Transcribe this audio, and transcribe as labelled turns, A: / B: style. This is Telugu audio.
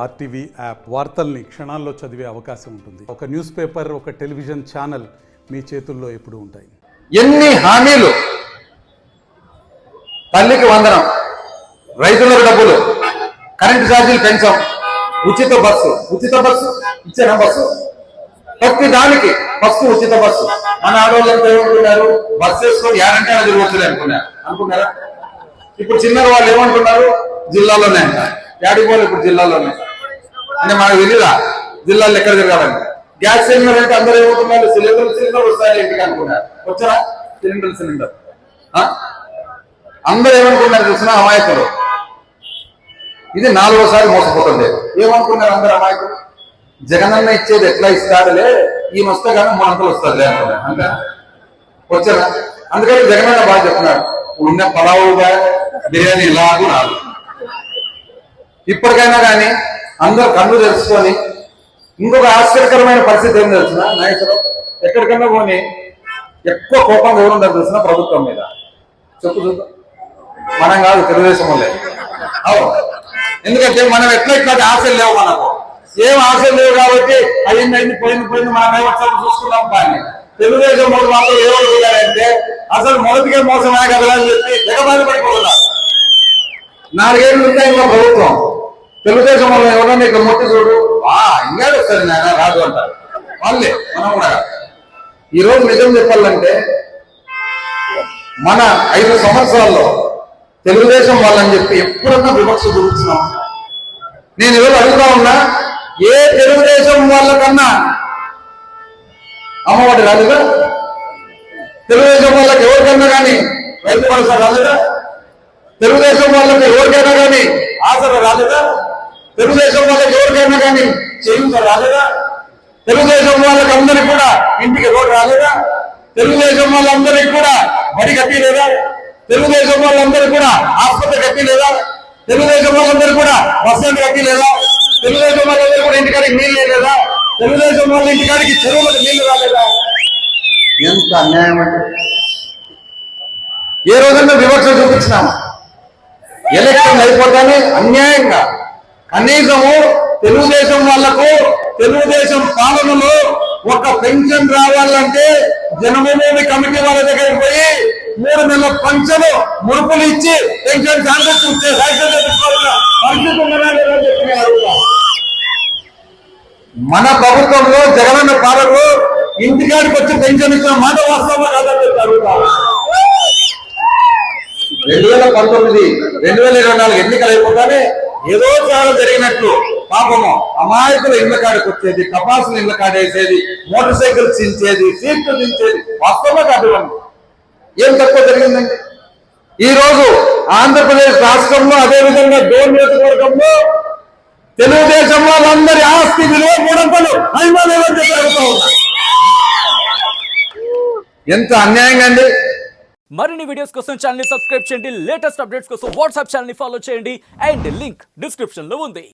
A: ఆర్టీవీ యాప్ వార్తల్ని క్షణాల్లో చదివే అవకాశం ఉంటుంది. ఒక న్యూస్ పేపర్, ఒక టెలివిజన్ ఛానల్ మీ చేతుల్లో ఎప్పుడూ ఉంటాయి.
B: ఎన్ని హామీలు! తల్లికి వందనం, రైతులకు డబ్బులు, కరెంటు ఛార్జీలు పెంచాం, ఉచిత బస్సు ఇచ్చిన బస్సు, ప్రతి దానికి ఫస్ట్ ఉచిత బస్సు. మన ఆడవాళ్ళంతా ఏమనుకున్నారు? బస్సు వేసుకొని యారంటే తిరుగుతుంది అనుకున్నారా? ఇప్పుడు చిన్నారు వాళ్ళు ఏమనుకున్నారు? జిల్లాలోనే అంటారు. యాడికి పోవాలి ఇప్పుడు జిల్లాలోనే అంటే మనకు తెలియదా జిల్లాలో ఎక్కడ తిరగాలంటే. గ్యాస్ సిలిండర్ అంటే అందరూ ఏమవుతున్నారు? సిలిండర్ వస్తాయి ఇంటికి అనుకున్నారు. వచ్చారా సిలిండర్? అందరూ ఏమనుకున్నారు చూసిన అమాయకులు. ఇది 4వసారి మోసపోతుంది. ఏమనుకున్నారు అందరు అమాయకులు? జగనన్న ఇచ్చేది ఎట్లా ఇస్తాడులే, ఈ వస్తే కానీ 3 అంతలు వస్తుంది అనుకున్నారు. అంతే వచ్చారా? అందుకని జగనన్న బాగా చెప్తున్నాడు, ఉన్న పలావుగా బిర్యానీ ఇలాగూ రాదు. ఇప్పటికైనా కానీ అందరూ కన్ను తెలుసుకొని, ఇంకొక ఆశ్చర్యకరమైన పరిస్థితి ఏం తెలుసిన నాయకులు, ఎక్కడికన్నా పోని ఎక్కువ కోపంగా ఎవరుంటారు తెలిసిన ప్రభుత్వం మీద. చూద్దాం, మనం కాదు తెలుగుదేశం వాళ్ళే. అవును, ఎందుకంటే మనం ఎట్లా ఆశలు లేవు, మనకు ఏం ఆశలు లేవు కాబట్టి అయింది పోయింది మన నైవత్సాలు చూసుకున్నాం. కానీ తెలుగుదేశం వాళ్ళు మాత్రం ఏమనుకున్నారంటే అసలు మొదటిగా మోసమే కదా అని చెప్పి ఎగబాధ పడిపోతున్నారు. 4 ఏళ్ళు ఉంటాయి ఇంకా ప్రభుత్వం. తెలుగుదేశం వాళ్ళు ఎవరన్నా ఇట్లా మొట్టి చూడు, ఇంకాడు వస్తుంది నాయన రాదు అంటారు వాళ్ళే. మనం కూడా ఈరోజు నిజం చెప్పాలంటే మన 5 సంవత్సరాల్లో తెలుగుదేశం వాళ్ళని చెప్పి ఎప్పుడన్నా వివక్ష చూపించినాం. నేను ఎవరు అడుగుతా ఉన్నా, ఏ తెలుగుదేశం వాళ్ళకన్నా అమ్మఒడి రాలేదా? తెలుగుదేశం వాళ్ళకి ఎవరికన్నా కానీ రైతు భరోసా రాలేదా? తెలుగుదేశం వాళ్ళకి ఎవరికైనా కానీ ఆసరా రాలేదా? తెలుగుదేశం వాళ్ళకి ఎవరికైనా కానీ చేయూత రాలేదా? తెలుగుదేశం వాళ్ళకి అందరికి కూడా ఇంటికి రోడ్డు రాలేదా? తెలుగుదేశం వాళ్ళందరికీ కూడా బడి కట్టి లేదా? తెలుగుదేశం వాళ్ళందరికీ కూడా ఆసుపత్రి కట్టి లేదా? తెలుగుదేశం వాళ్ళందరికీ కూడా బస్సు కట్టి లేదా? తెలుగుదేశం వాళ్ళందరూ కూడా ఇంటికాడికి నీళ్ళు లేదా? తెలుగుదేశం వాళ్ళ ఇంటికాడికి చెరువులకు నీళ్లు రాలేదా? ఎంత అన్యాయం అంటే! ఏ రోజన్నా వివక్ష చూపించినామా? ఎలక్షన్ అయిపోతానే అన్యాయంగా కనీసము తెలుగుదేశం వాళ్లకు తెలుగుదేశం పాలనలో ఒక పెన్షన్ రావాలంటే జన్మభూమి కమిటీ వాళ్ళ దగ్గరికి పోయి 3 నెలల పెన్షన్ ముడుపులు ఇచ్చి పెన్షన్ మన ప్రభుత్వంలో జగనన్న పాలనలో ఇంటికాడికి వచ్చి పెన్షన్ ఇచ్చిన మాట వాస్తవంగా కాదని అడుగుతా. 2019, 2024 ఎన్నికలు అయిపోతానే ఏదో చాలా జరిగినట్లు పాపము అమాయకుల ఇళ్ల కాడికి వచ్చేది, కపాసులు ఇళ్ల కాడేసేది, మోటార్ సైకిల్ చించేది, సీట్లు దించేది వాస్తవంగా కాదు. ఏం తక్కువ జరిగిందండి? ఈ రోజు ఆంధ్రప్రదేశ్ రాష్ట్రంలో అదేవిధంగా డోన్ నియోజకవర్గంలో తెలుగుదేశం వాళ్ళందరి ఆస్తి విలువ 3 అంతలు అయిపోలేదని చెప్పి అడుగుతా ఉన్నా. ఎంత అన్యాయంగా అండి!
C: మరిన్ని వీడియోస్ కోసం ఛానల్ ని సబ్స్క్రైబ్ చేయండి. లేటెస్ట్ అప్డేట్స్ కోసం వాట్సాప్ ఛానల్ ని ఫాలో చేయండి. అండ్ లింక్ డిస్క్రిప్షన్ లో ఉంది.